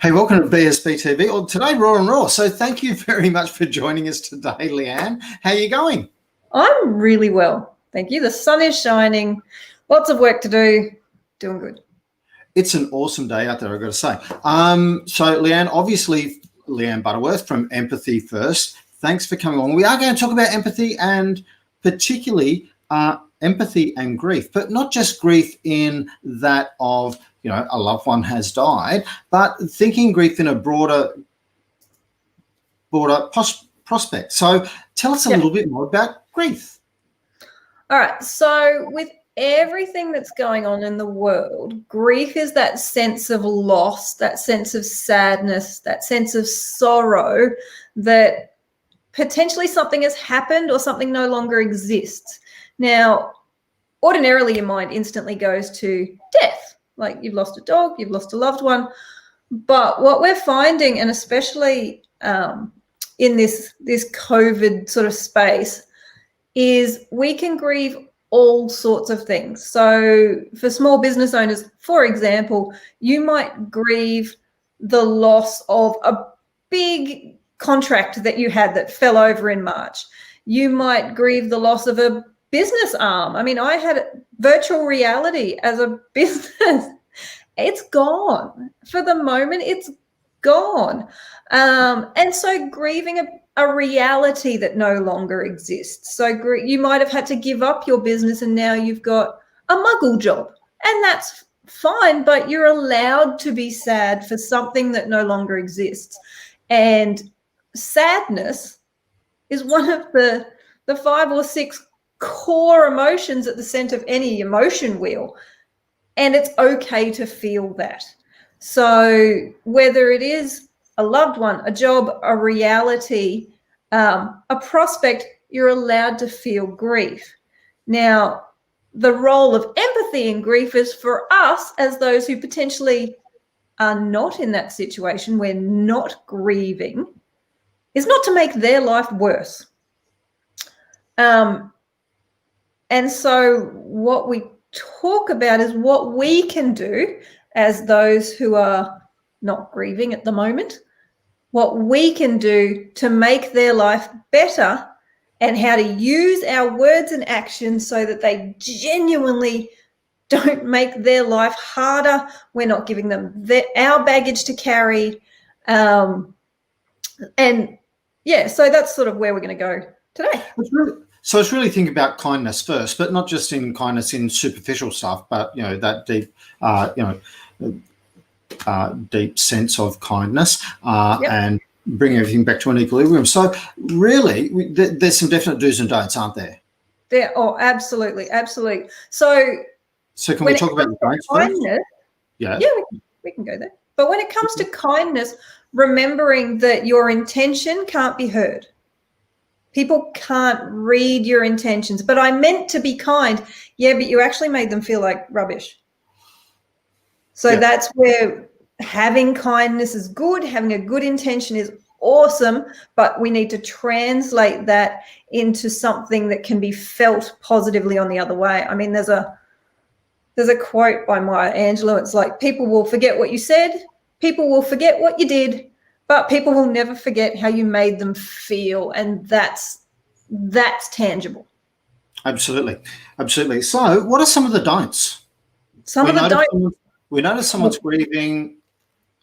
Hey, welcome to BSB TV. Well, today, Raw and Raw. So thank you very much for joining us today, Leanne. How are you going? I'm really well, thank you. The sun is shining, lots of work to do, doing good. It's an awesome day out there, I've got to say. So, Leanne, obviously, Leanne Butterworth from Empathy First. Thanks for coming on. We are going to talk about empathy and particularly empathy and grief, but not just grief in that of, a loved one has died, but thinking grief in a broader prospect. So tell us a little bit more about grief. All right. So with everything that's going on in the world, grief is that sense of loss, that sense of sadness, that sense of sorrow that potentially something has happened or something no longer exists. Now, ordinarily your mind instantly goes to death, like you've lost a dog, you've lost a loved one. But what we're finding, and especially in this COVID sort of space, is we can grieve all sorts of things. So for small business owners, for example, you might grieve the loss of a big contract that you had that fell over in March. You might grieve the loss of a business arm. I mean, I had virtual reality as a business. It's gone. For the moment, it's gone. And so grieving a reality that no longer exists. So you might have had to give up your business and now you've got a muggle job, and that's fine, but you're allowed to be sad for something that no longer exists. And sadness is one of the 5 or 6 core emotions at the center of any emotion wheel. And it's okay to feel that. So whether it is a loved one, a job, a reality, a prospect, you're allowed to feel grief. Now, the role of empathy in grief is for us as those who potentially are not in that situation, we're not grieving, is not to make their life worse. And so what we talk about is what we can do as those who are not grieving at the moment, what we can do to make their life better, and how to use our words and actions so that they genuinely don't make their life harder. We're not giving them our baggage to carry. So that's sort of where we're going to go today. So it's really think about kindness first, but not just in kindness in superficial stuff, but that deep, deep sense of kindness and bring everything back to an equilibrium. So really, there's some definite do's and don'ts, aren't there? Absolutely, absolutely. So can we talk about the don'ts first? Yeah, we can go there. But when it comes to kindness, remembering that your intention can't be heard. People can't read your intentions. But I meant to be kind. Yeah, but you actually made them feel like rubbish. So that's where having kindness is good. Having a good intention is awesome. But we need to translate that into something that can be felt positively on the other way. I mean, there's a quote by Maya Angelou. It's like, people will forget what you said. People will forget what you did. But people will never forget how you made them feel, and that's tangible. Absolutely, absolutely. So, what are some of the don'ts? We notice someone's grieving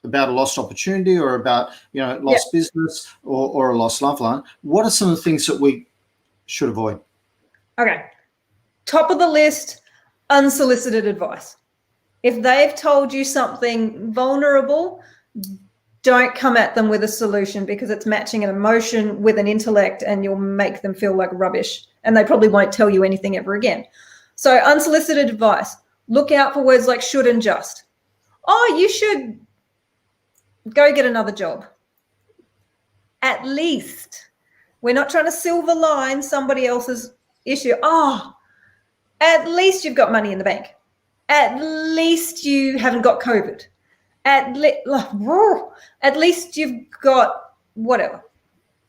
about a lost opportunity or about lost business or a lost loved one. What are some of the things that we should avoid? Okay, top of the list: unsolicited advice. If they've told you something vulnerable, don't come at them with a solution, because it's matching an emotion with an intellect and you'll make them feel like rubbish, and they probably won't tell you anything ever again. So unsolicited advice, look out for words like should and just. Oh, you should go get another job. At least. We're not trying to silver line somebody else's issue. Oh, at least you've got money in the bank. At least you haven't got COVID. At least you've got whatever.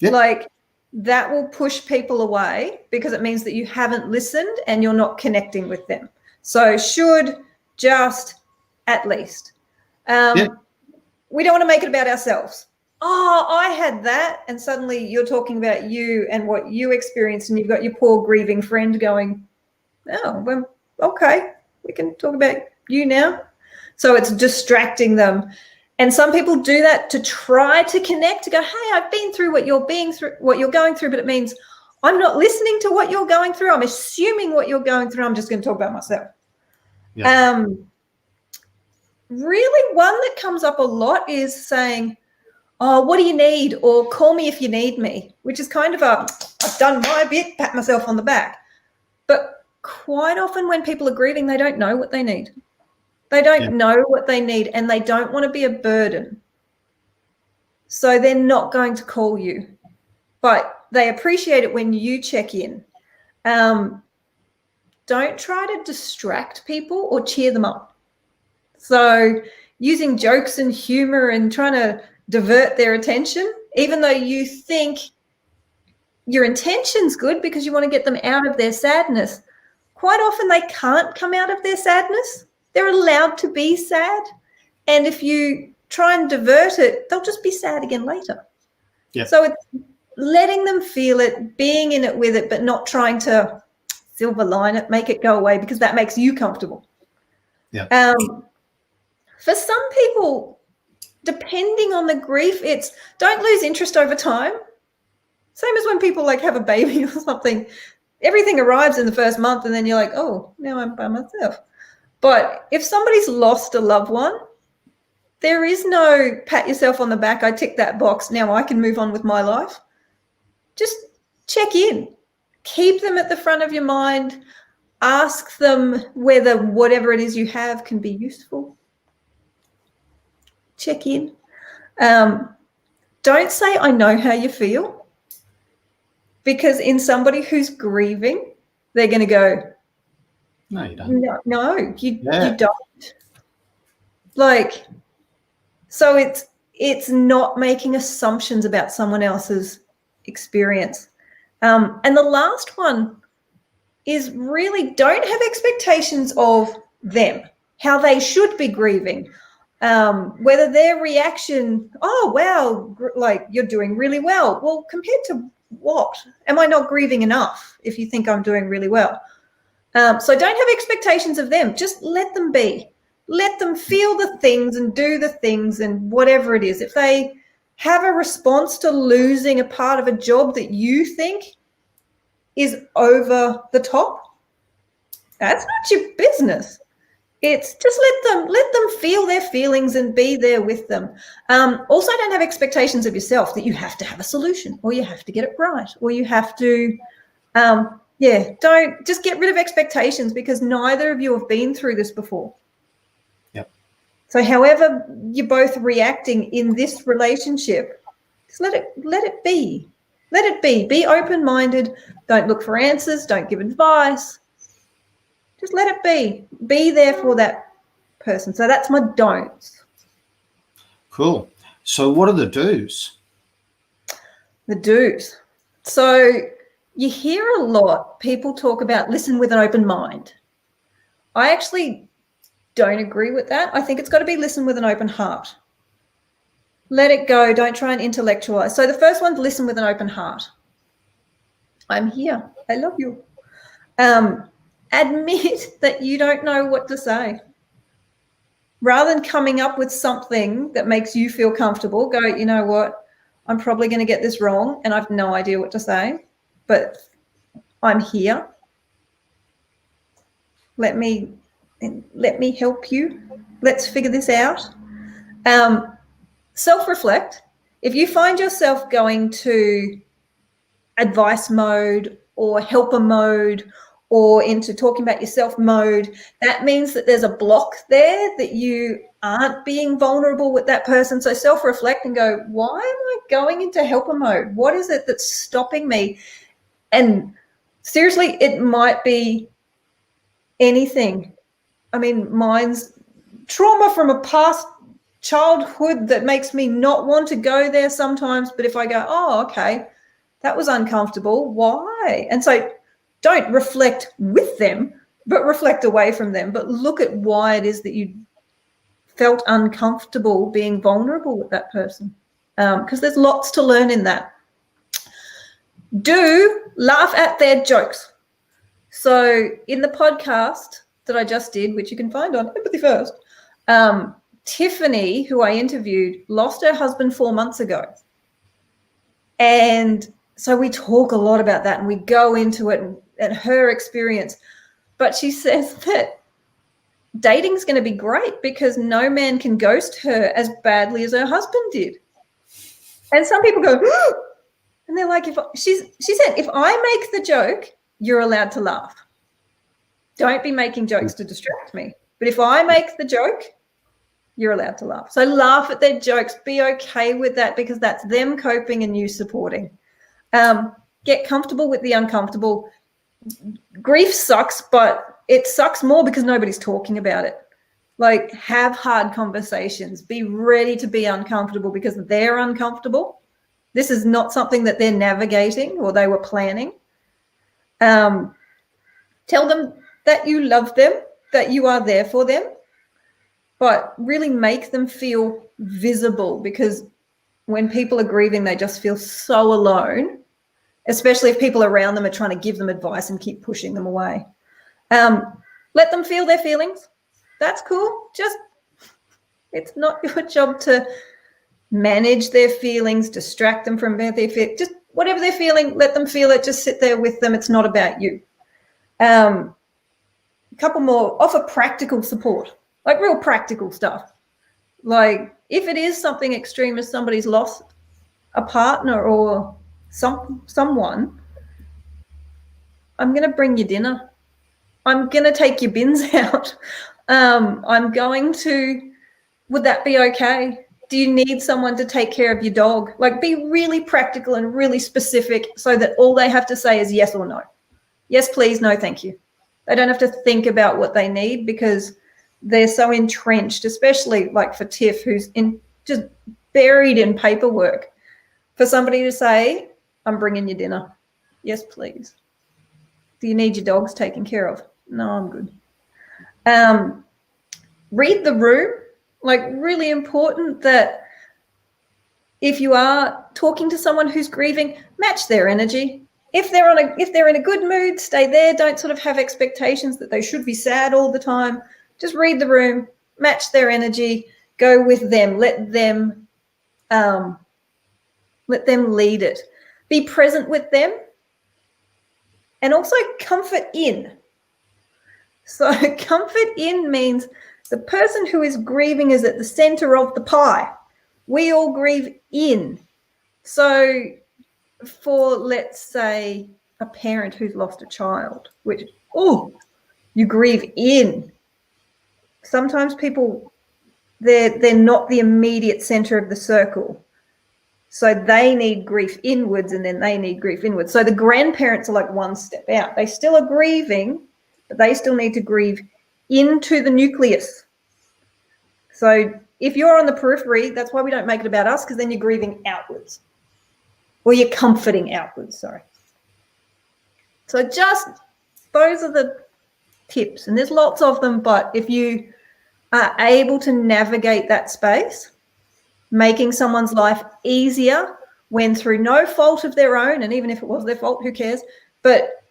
Yep. Like, that will push people away, because it means that you haven't listened and you're not connecting with them. So should, just, at least. we don't want to make it about ourselves. Oh, I had that. And suddenly you're talking about you and what you experienced, and you've got your poor grieving friend going, oh, well, okay, we can talk about you now. So it's distracting them. And some people do that to try to connect, to go, hey, I've been through what you're going through, but it means I'm not listening to what you're going through. I'm assuming what you're going through. I'm just going to talk about myself. Yeah. Really, one that comes up a lot is saying, oh, what do you need? Or call me if you need me, which is kind of I've done my bit, pat myself on the back. But quite often when people are grieving, they don't know what they need. They don't know what they need, and they don't want to be a burden. So they're not going to call you, but they appreciate it when you check in. Don't try to distract people or cheer them up. So using jokes and humor and trying to divert their attention, even though you think your intention's good because you want to get them out of their sadness, quite often they can't come out of their sadness. They're allowed to be sad. And if you try and divert it, they'll just be sad again later. Yeah. So it's letting them feel it, being in it with it, but not trying to silver line it, make it go away, because that makes you comfortable. Yeah. For some people, depending on the grief, it's don't lose interest over time. Same as when people like have a baby or something. Everything arrives in the first month and then you're like, oh, now I'm by myself. But if somebody's lost a loved one, there is no pat yourself on the back, I tick that box, now I can move on with my life. Just check in. Keep them at the front of your mind. Ask them whether whatever it is you have can be useful. Check in. Don't say, I know how you feel. Because in somebody who's grieving, they're going to go, no, you don't. No, you don't. Like, so it's not making assumptions about someone else's experience. And the last one is really don't have expectations of them, how they should be grieving, whether their reaction, oh, wow, like you're doing really well. Well, compared to what? Am I not grieving enough if you think I'm doing really well? So don't have expectations of them. Just let them be. Let them feel the things and do the things and whatever it is. If they have a response to losing a part of a job that you think is over the top, that's not your business. It's just let them feel their feelings and be there with them. Also, don't have expectations of yourself that you have to have a solution or you have to get it right or you have to, don't just get rid of expectations, because neither of you have been through this before. Yep. So however you're both reacting in this relationship, just let it be. Let it be. Be open-minded. Don't look for answers. Don't give advice. Just let it be. Be there for that person. So that's my don'ts. Cool. So what are the do's? The do's. So you hear a lot people talk about listen with an open mind. I actually don't agree with that. I think it's got to be listen with an open heart. Let it go. Don't try and intellectualize. So the first one's listen with an open heart. I'm here. I love you. Admit that you don't know what to say. Rather than coming up with something that makes you feel comfortable, go, you know what, I'm probably going to get this wrong and I've no idea what to say, but I'm here. Let me help you. Let's figure this out. Self-reflect. If you find yourself going to advice mode or helper mode or into talking about yourself mode, that means that there's a block there, that you aren't being vulnerable with that person. So self-reflect and go, why am I going into helper mode? What is it that's stopping me? And seriously, it might be anything. I mean, mine's trauma from a past childhood that makes me not want to go there sometimes. But if I go, oh, okay, that was uncomfortable. Why? And so don't reflect with them, but reflect away from them. But look at why it is that you felt uncomfortable being vulnerable with that person, because there's lots to learn in that. Do laugh at their jokes. So in the podcast that I just did, which you can find on Empathy First, Tiffany, who I interviewed, lost her husband 4 months ago. And so we talk a lot about that and we go into it and her experience. But she says that dating's going to be great because no man can ghost her as badly as her husband did. And some people go, and they're like, she said, if I make the joke, you're allowed to laugh. Don't be making jokes to distract me. But if I make the joke, you're allowed to laugh. So laugh at their jokes. Be okay with that because that's them coping and you supporting. Get comfortable with the uncomfortable. Grief sucks, but it sucks more because nobody's talking about it. Like, have hard conversations. Be ready to be uncomfortable because they're uncomfortable. This is not something that they're navigating or they were planning. Tell them that you love them, that you are there for them, but really make them feel visible because when people are grieving, they just feel so alone, especially if people around them are trying to give them advice and keep pushing them away. Let them feel their feelings. That's cool. It's not your job to manage their feelings, distract them from their feelings. Just whatever they're feeling, let them feel it. Just sit there with them. It's not about you. A couple more. Offer practical support, like real practical stuff. Like if it is something extreme as somebody's lost a partner or someone, I'm going to bring you dinner. I'm going to take your bins out. I'm going to, would that be okay? Do you need someone to take care of your dog? Like be really practical and really specific so that all they have to say is yes or no. Yes, please. No, thank you. They don't have to think about what they need because they're so entrenched, especially like for Tiff, who's just buried in paperwork. For somebody to say, I'm bringing you dinner. Yes, please. Do you need your dogs taken care of? No, I'm good. Read the room. Like really important that if you are talking to someone who's grieving, match their energy. If they're in a good mood, stay there. Don't sort of have expectations that they should be sad all the time. Just read the room, match their energy, go with them, let them lead it. Be present with them and also comfort in. So comfort in means the person who is grieving is at the center of the pie. We all grieve in. So for, let's say, a parent who's lost a child, which, you grieve in. Sometimes people, they're not the immediate center of the circle. So they need grief inwards and then they need grief inwards. So the grandparents are like one step out. They still are grieving, but they still need to grieve into the nucleus. So if you're on the periphery, that's why we don't make it about us, because then you're grieving outwards. Or you're comforting outwards, sorry. So just those are the tips, and there's lots of them, but if you are able to navigate that space, making someone's life easier when through no fault of their own, and even if it was their fault, who cares? But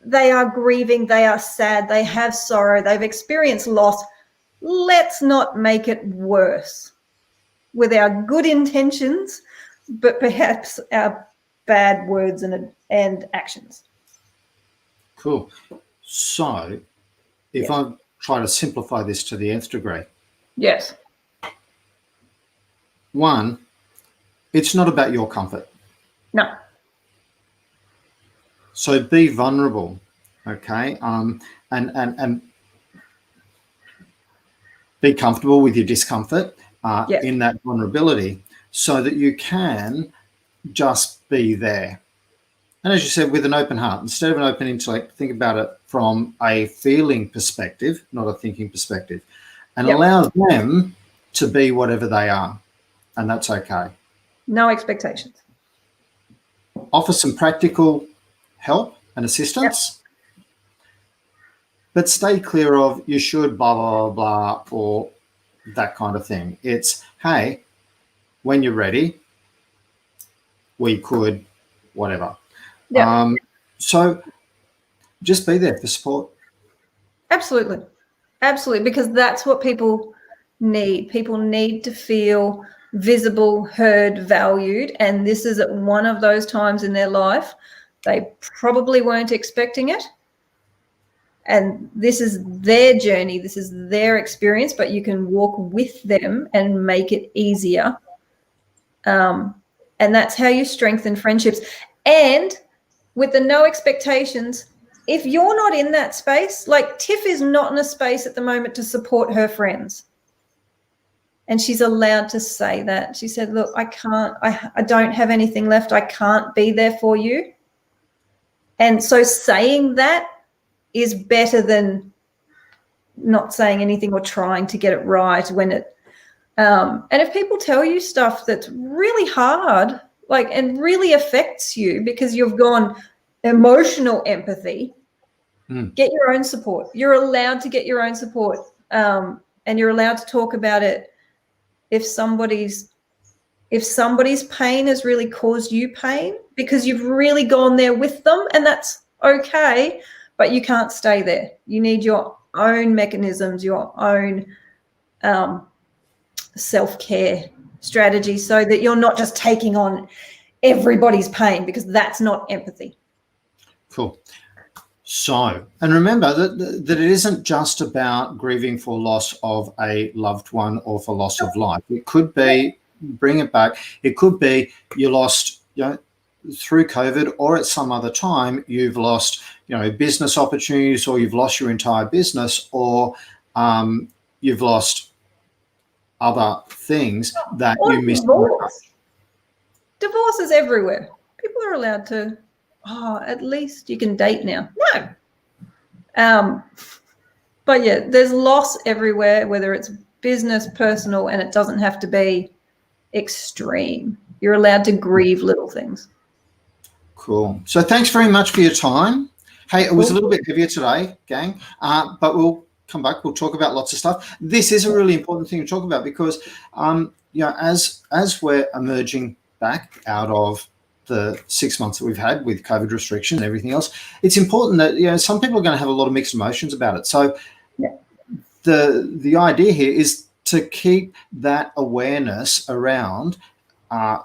they are grieving, they are sad, they have sorrow, they've experienced loss. Let's not make it worse with our good intentions, but perhaps our bad words and actions. Cool. So if I try to simplify this to the nth degree. Yes. One, it's not about your comfort. No. So be vulnerable, okay? And be comfortable with your discomfort in that vulnerability so that you can just be there. And as you said, with an open heart, instead of an open intellect, think about it from a feeling perspective, not a thinking perspective, and allow them to be whatever they are. And that's okay. No expectations. Offer some practical help and assistance, but stay clear of you should blah, blah, blah, or that kind of thing. It's, hey, when you're ready, we could whatever. Yeah. So just be there for support. Absolutely. Absolutely. Because that's what people need. People need to feel visible, heard, valued. And this is at one of those times in their life. They probably weren't expecting it. And this is their journey. This is their experience, but you can walk with them and make it easier. And that's how you strengthen friendships. And with the no expectations, if you're not in that space, like Tiff is not in a space at the moment to support her friends. And she's allowed to say that. She said, look, I can't, I don't have anything left. I can't be there for you. And so saying that is better than not saying anything or trying to get it right when it, and if people tell you stuff that's really hard, like, and really affects you because you've gone emotional empathy, get your own support. You're allowed to get your own support. And you're allowed to talk about it if somebody's pain has really caused you pain because you've really gone there with them, and that's okay, but you can't stay there. You need your own mechanisms, your own self-care strategy so that you're not just taking on everybody's pain, because that's not empathy. Cool. So, and remember that it isn't just about grieving for loss of a loved one or for loss of life. It could be, bring it back, it could be you lost, through COVID or at some other time, you've lost, business opportunities, or you've lost your entire business, or you've lost other things that or you missed. Divorce is everywhere. People are allowed to, at least you can date now. No. But yeah, there's loss everywhere, whether it's business, personal, and it doesn't have to be extreme. You're allowed to grieve little things. Cool. So thanks very much for your time. Hey, it was a little bit heavier today, gang, but we'll come back. We'll talk about lots of stuff. This is a really important thing to talk about because, as we're emerging back out of the 6 months that we've had with COVID restrictions and everything else, it's important that, some people are going to have a lot of mixed emotions about it. So the idea here is to keep that awareness around.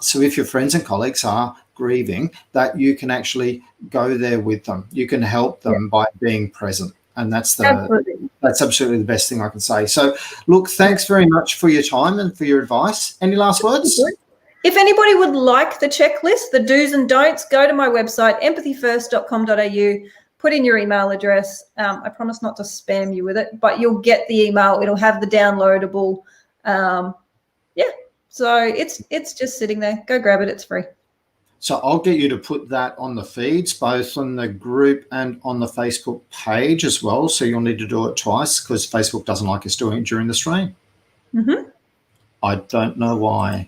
So if your friends and colleagues are grieving, that you can actually go there with them. You can help them by being present. And that's absolutely the best thing I can say. So look, thanks very much for your time and for your advice. Any last words? If anybody would like the checklist, the do's and don'ts, go to my website, empathyfirst.com.au, put in your email address. I promise not to spam you with it, but you'll get the email. It'll have the downloadable. So it's just sitting there. Go grab it. It's free. So I'll get you to put that on the feeds, both on the group and on the Facebook page as well. So you'll need to do it twice because Facebook doesn't like us doing it during the stream. Mm-hmm. I don't know why.